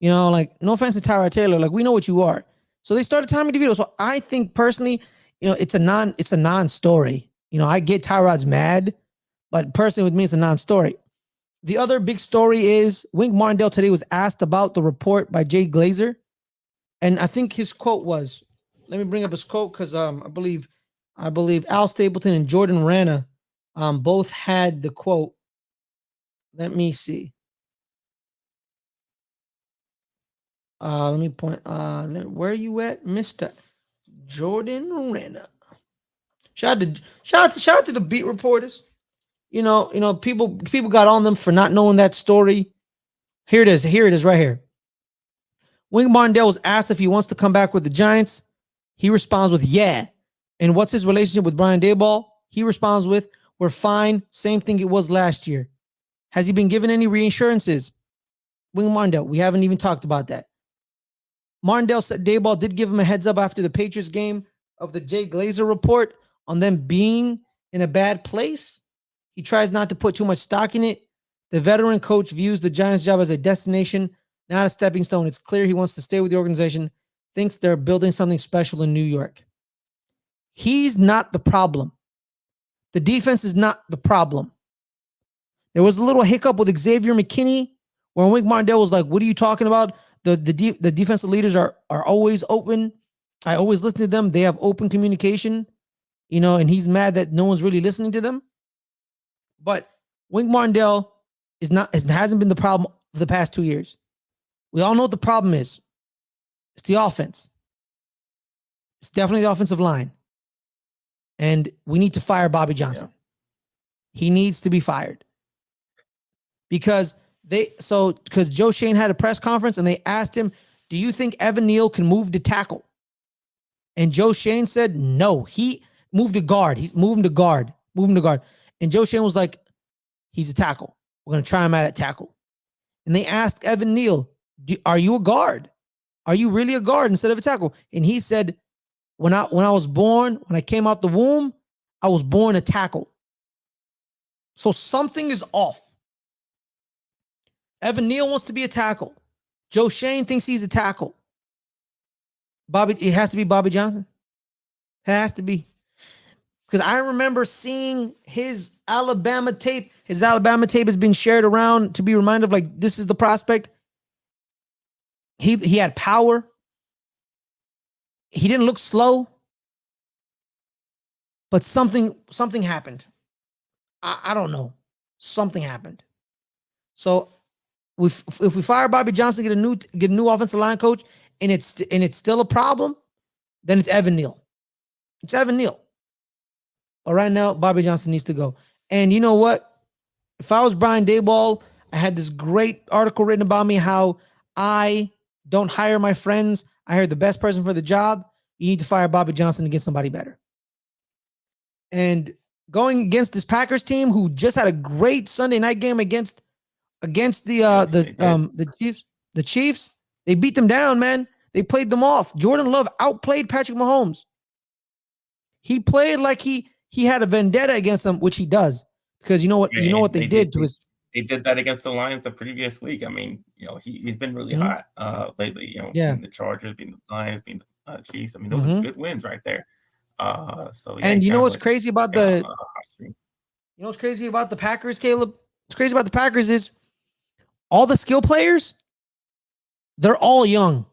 Like no offense to Tyrod Taylor, like we know what you are. So they started Tommy DeVito. So I think personally, it's a non-story. I get Tyrod's mad, but personally with me, it's a non-story. The other big story is Wink Martindale today was asked about the report by Jay Glazer. And I think his quote was, let me bring up his quote because I believe Al Stapleton and Jordan Rana both had the quote. Let me see. Let me point. Where are you at, Mr. Jordan Rana? Shout out to the beat reporters. People got on them for not knowing that story. Here it is right here. Wink Martindale was asked if he wants to come back with the Giants. He responds with, yeah. And what's his relationship with Brian Daboll? He responds with, we're fine. Same thing it was last year. Has he been given any reassurances? Wink Martindale, we haven't even talked about that. Martindale said Daboll did give him a heads up after the Patriots game of the Jay Glazer report on them being in a bad place. He tries not to put too much stock in it. The veteran coach views the Giants' job as a destination, not a stepping stone. It's clear he wants to stay with the organization, thinks they're building something special in New York. He's not the problem. The defense is not the problem. There was a little hiccup with Xavier McKinney where Wink Martindale was like, what are you talking about? The defensive leaders are always open. I always listen to them. They have open communication, and he's mad that no one's really listening to them. But Wink Martindale hasn't been the problem for the past 2 years. We all know what the problem is. It's the offense. It's definitely the offensive line. And we need to fire Bobby Johnson. Yeah. He needs to be fired. Because Joe Schoen had a press conference and they asked him, do you think Evan Neal can move to tackle? And Joe Schoen said, no, he moved to guard. He's moving to guard. And Joe Schoen was like, he's a tackle. We're going to try him out at tackle. And they asked Evan Neal, are you a guard? Are you really a guard instead of a tackle? And he said, when I was born, when I came out the womb, I was born a tackle. So something is off. Evan Neal wants to be a tackle. Joe Schoen thinks he's a tackle. It has to be Bobby Johnson. It has to be. Because I remember seeing his Alabama tape. His Alabama tape has been shared around to be reminded of, like, this is the prospect. He had power. He didn't look slow. But something happened. I don't know. Something happened. So if we fire Bobby Johnson, get a new offensive line coach, and it's still a problem, then it's Evan Neal. It's Evan Neal. But right now, Bobby Johnson needs to go. And you know what? If I was Brian Daboll, I had this great article written about me, how I don't hire my friends. I hire the best person for the job. You need to fire Bobby Johnson to get somebody better. And going against this Packers team, who just had a great Sunday night game against the Chiefs, they beat them down, man. They played them off. Jordan Love outplayed Patrick Mahomes. He played like he had a vendetta against them, which he does, because you know what they did to his. They did that against the Lions the previous week. I mean, he's been really hot lately. Being the Chargers, being the Lions, being the Chiefs. I mean, those are good wins right there. And you know what's crazy about what's crazy about the Packers, Caleb? What's crazy about the Packers is all the skill players, they're all young.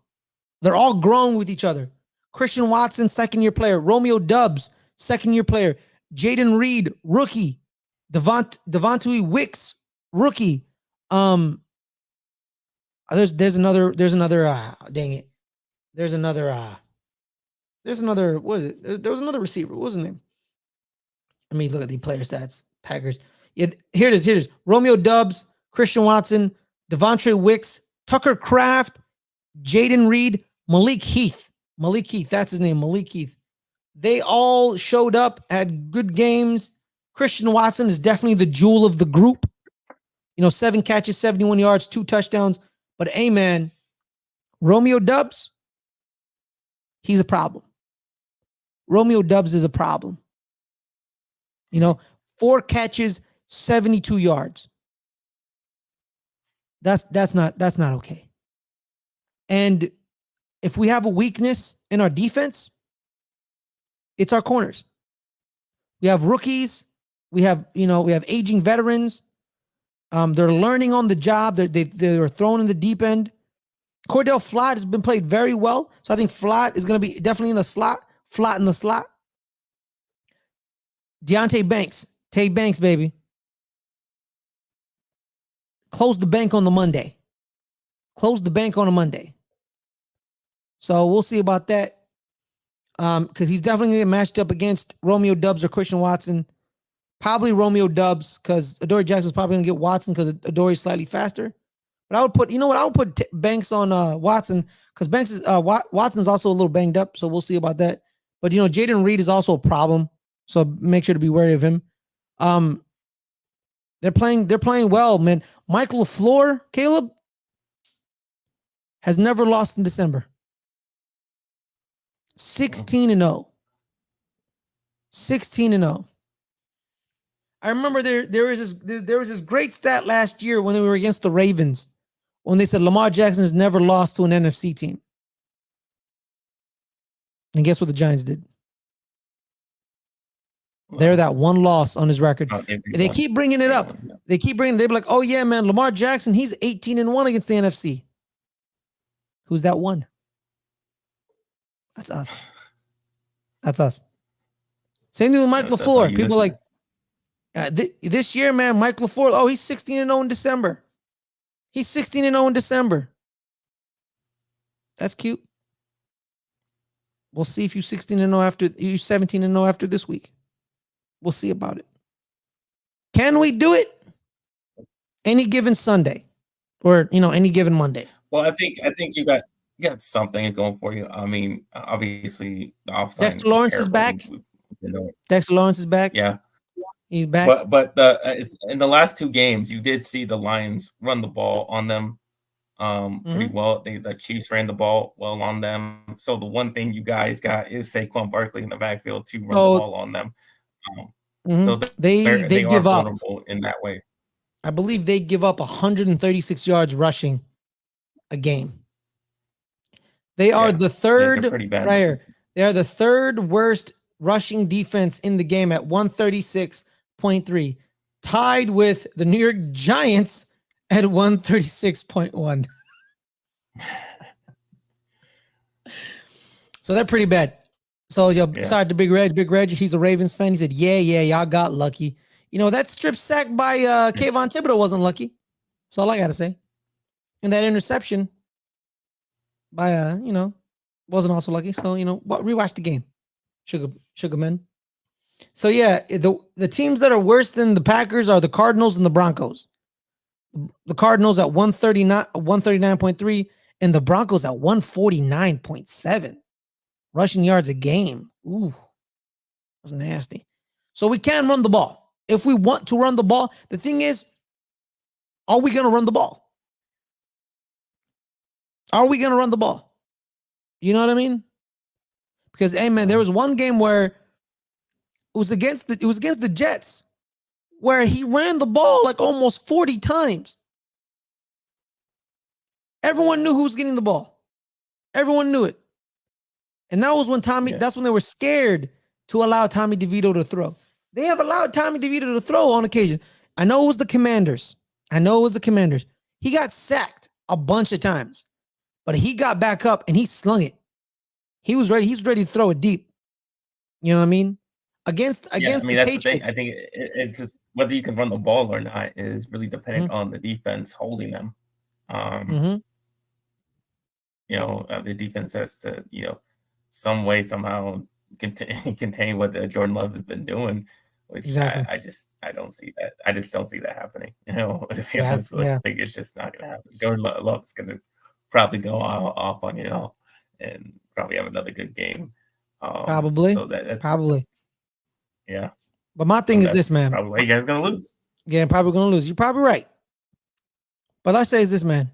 They're all growing with each other. Christian Watson, second-year player. Romeo Doubs, second-year player. Jaden Reed, rookie. Devontae Wicks, rookie. There's another dang it. There's another, what is it? There was another receiver. What was his name? Let me look at the player stats. Packers. Yeah, here it is. Romeo Doubs, Christian Watson, Devontae Wicks, Tucker Kraft, Jaden Reed, Malik Heath. That's his name, Malik Heath. They all showed up, had good games. Christian Watson is definitely the jewel of the group. 7 catches, 71 yards, 2 touchdowns. But hey, man, Romeo Doubs, he's a problem. Romeo Doubs is a problem. 4 catches, 72 yards. That's not okay. And if we have a weakness in our defense, it's our corners. We have rookies. We have aging veterans. They're learning on the job. They're thrown in the deep end. Cordell Flott has been played very well. So I think Flott is going to be definitely in the slot. Flott in the slot. Deontay Banks. Tay Banks, baby. Close the bank on the Monday. So we'll see about that. Because he's definitely going to get matched up against Romeo Doubs or Christian Watson. Probably Romeo Doubs, because Adoree Jackson's probably going to get Watson because Adoree's slightly faster. But I would put Banks on Watson, because Watson's also a little banged up, so we'll see about that. But Jaden Reed is also a problem, so make sure to be wary of him. They're playing well, man. Mike LaFleur, Caleb, has never lost in December. 16-0. 16-0. I remember there was this great stat last year when they were against the Ravens, when they said Lamar Jackson has never lost to an NFC team. And guess what the Giants did? They're that one loss on his record. They keep bringing it up. They'd be like, oh yeah, man, Lamar Jackson, he's 18-1 against the NFC. Who's that one? That's us. Same thing with Mike LaFleur. People are like, this year, man, Mike LaFleur, he's 16-0 in December. That's cute. We'll see if you 16-0 after you 17-0 after this week. We'll see about it. Can we do it? Any given Sunday, or any given Monday. Well, I think you got some things going for you. I mean, obviously the offside Dexter is Lawrence is terrible. back. You know, Dexter Lawrence is back. yeah, He's back. but it's, in the last two games, you did see the Lions run the ball on them pretty well. The Chiefs ran the ball well on them. So the one thing you guys got is Saquon Barkley in the backfield to run the ball on them. So they they are give up. vulnerable in that way. I believe they give up 136 yards rushing a game. They are the third they're pretty bad. right here. They are the third worst rushing defense in the game at 136.3, tied with the New York Giants at 136.1. So they're pretty bad. So beside the Big Reg, he's a Ravens fan. He said, yeah, y'all got lucky. That strip sack by Kayvon Thibodeau wasn't lucky. That's all I got to say. And that interception by, wasn't also lucky. So, rewatch the game. Sugar men. So, yeah, the teams that are worse than the Packers are the Cardinals and the Broncos. The Cardinals at 139.3 and the Broncos at 149.7 rushing yards a game. Ooh, that's nasty. So we can run the ball. If we want to run the ball, the thing is, are we going to run the ball? Are we going to run the ball? You know what I mean? Because, hey, man, there was one game where it was against the Jets where he ran the ball like almost 40 times. Everyone knew who was getting the ball. Everyone knew it. And that was when that's when they were scared to allow Tommy DeVito to throw. They have allowed Tommy DeVito to throw on occasion. I know it was the Commanders. He got sacked a bunch of times, but he got back up and he slung it. He was ready. He's ready to throw it deep. You know what I mean? Against the that's Patriots. the thing. I think it's whether you can run the ball or not is really dependent on the defense holding them. The defense has to, some way, somehow contain what Jordan Love has been doing, which I don't see that. I just don't see that happening. To be honest, I think it's just not going to happen. Jordan Love is going to probably go off on, and probably have another good game. Probably. So probably. Yeah. But my thing is this, man. Probably you guys going to lose. Yeah, probably going to lose. You're probably right. But I say is this, man.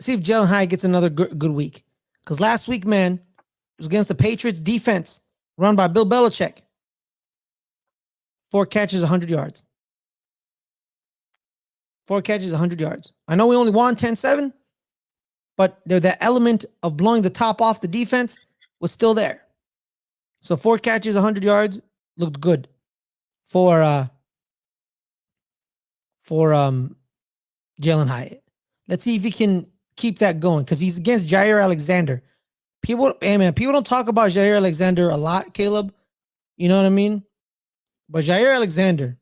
See if Jalen Hyatt gets another good week. Because last week, man, it was against the Patriots defense run by Bill Belichick. 4 catches, 100 yards. 4 catches, 100 yards. I know we only won 10-7, but that element of blowing the top off the defense was still there. So 4 catches, 100 yards looked good for Jalen Hyatt. Let's see if he can keep that going because he's against Jair Alexander. People don't talk about Jair Alexander a lot, Caleb. You know what I mean? But Jair Alexander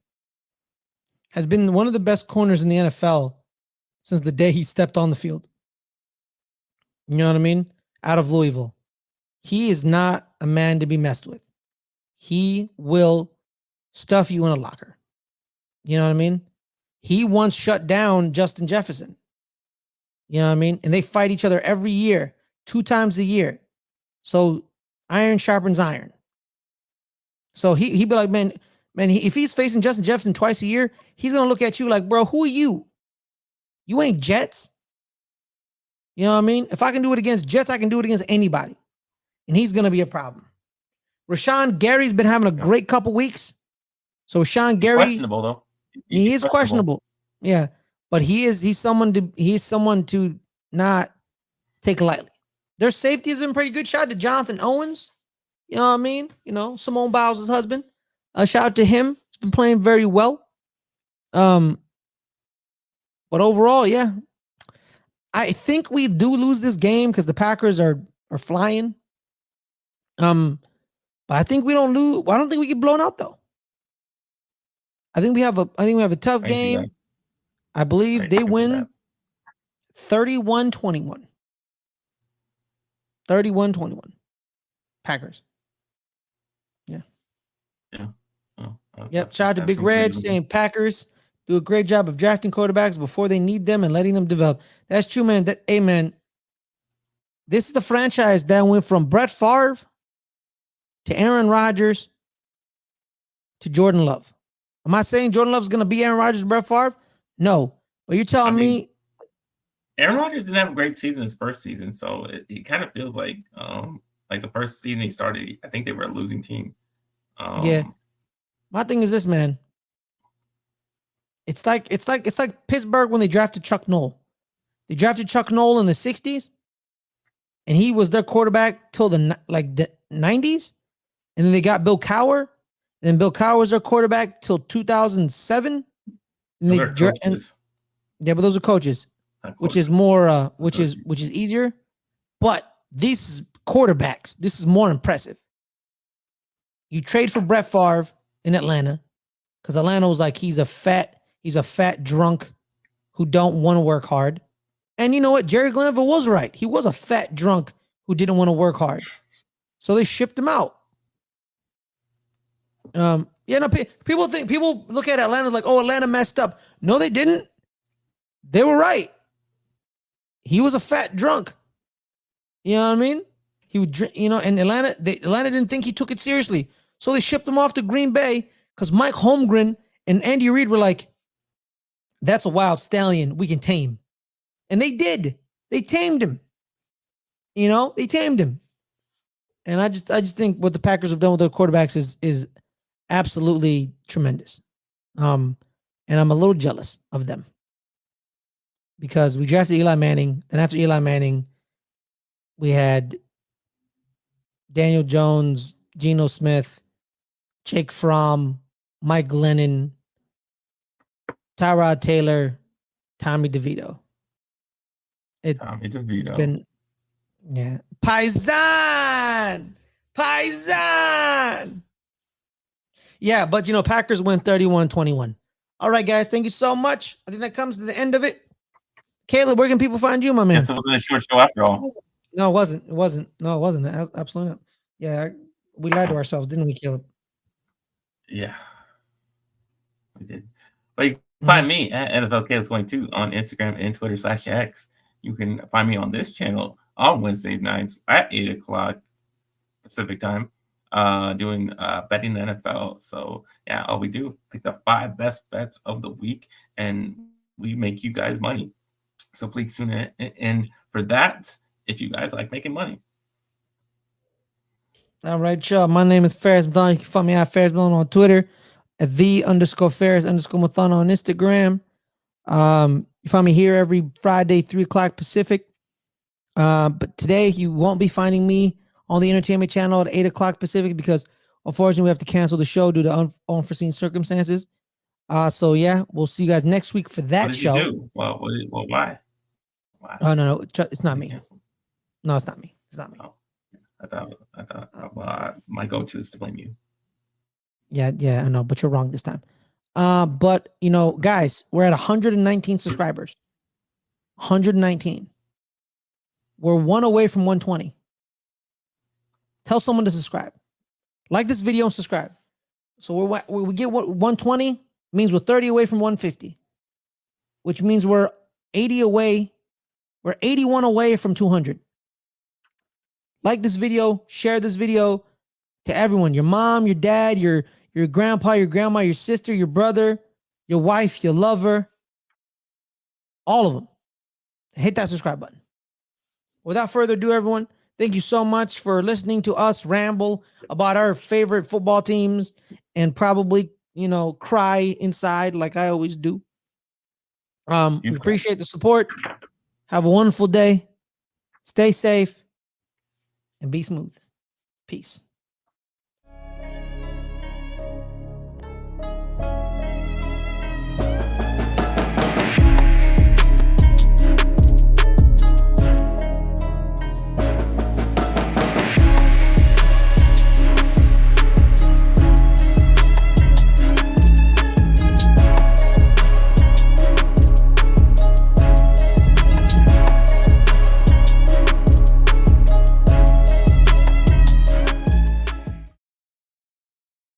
has been one of the best corners in the NFL since the day he stepped on the field. You know what I mean? Out of Louisville. He is not a man to be messed with. He will stuff you in a locker. You know what I mean? He once shut down Justin Jefferson. You know what I mean? And they fight each other every year, 2 times a year. So iron sharpens iron. So he'd be like, man, if he's facing Justin Jefferson twice a year, he's going to look at you like, bro, who are you? You ain't Jets. You know what I mean? If I can do it against Jets, I can do it against anybody. And he's going to be a problem. Rashawn Gary's been having a great couple weeks. So Rashawn Gary, questionable though. He is questionable. Yeah. But he's someone to not take lightly. Their safety has been pretty good. Shout out to Jonathan Owens. You know what I mean? Simone Biles' husband. Shout out to him. He's been playing very well. But overall, yeah. I think we do lose this game because the Packers are flying. But I think we don't lose. I don't think we get blown out though. I think we have a tough game. I believe they win. I 31-21. 31-21. Packers. Yeah. Yeah. Oh, Yep. Shout out to that Big seems Red reasonable. saying Packers do a great job of drafting quarterbacks before they need them and letting them develop. That's true, man. Hey, man, this is the franchise that went from Brett Favre to Aaron Rodgers to Jordan Love. Am I saying Jordan Love is going to be Aaron Rodgers and Brett Favre? No. But you're telling me Aaron Rodgers didn't have a great season his first season, so it kind of feels like the first season he started, I think they were a losing team. Yeah. My thing is this, man. It's like Pittsburgh when they drafted Chuck Noll. They drafted Chuck Noll in the 60s, and he was their quarterback till the 90s. And then they got Bill Cowher. And then Bill Cowher was their quarterback till 2007. And those are coaches. Yeah, but those are coaches, which is more which is easier. But these quarterbacks, this is more impressive. You trade for Brett Favre in Atlanta because Atlanta was like he's a fat drunk who don't want to work hard. And you know what? Jerry Glanville was right. He was a fat drunk who didn't want to work hard. So they shipped him out. People look at Atlanta like, oh, Atlanta messed up. No, they didn't. They were right. He was a fat drunk. You know what I mean? He would drink, and Atlanta didn't think he took it seriously. So they shipped him off to Green Bay because Mike Holmgren and Andy Reid were like, that's a wild stallion we can tame. And they did. They tamed him. They tamed him. And I just think what the Packers have done with their quarterbacks is absolutely tremendous. And I'm a little jealous of them. Because we drafted Eli Manning. Then after Eli Manning, we had Daniel Jones, Geno Smith, Jake Fromm, Mike Glennon, Tyrod Taylor, Tommy DeVito. It's been, yeah. Paisan! Yeah, but Packers win 31-21. All right, guys. Thank you so much. I think that comes to the end of it. Caleb, where can people find you, my man? Yes, it wasn't a short show after all. No, it wasn't. It wasn't. No, it wasn't. Absolutely not. Yeah, we lied to ourselves, didn't we, Caleb? Yeah, we did. But you can find me at NFL Caleb22 on Instagram and Twitter /X. You can find me on this channel on Wednesday nights at 8 o'clock Pacific time, doing betting the NFL. So yeah, all we do, pick the 5 best bets of the week, and we make you guys money. So please tune in for that if you guys like making money. All right, y'all. My name is Ferris Muthana. You can find me at Ferris Muthana on Twitter, at _Ferris_Muthana on Instagram. You find me here every Friday, 3 o'clock Pacific. But today you won't be finding me on the entertainment channel at 8 o'clock Pacific because unfortunately we have to cancel the show due to unforeseen circumstances. So yeah, we'll see you guys next week for that show. You do? Well, why? Why? Oh no, it's not me. Cancel? No, it's not me. It's not me. Oh, I thought my go-to is to blame you. Yeah, I know, but you're wrong this time. But guys, we're at 119 subscribers. 119. We're 1 away from 120. Tell someone to subscribe. Like this video and subscribe. So we get 120 means we're 30 away from 150, which means we're 80 away. We're 81 away from 200. Like this video, share this video to everyone. Your mom, your dad, your grandpa, your grandma, your sister, your brother, your wife, your lover. All of them. Hit that subscribe button. Without further ado, everyone, thank you so much for listening to us ramble about our favorite football teams and probably, cry inside like I always do. We appreciate the support. Have a wonderful day. Stay safe and be smooth. Peace.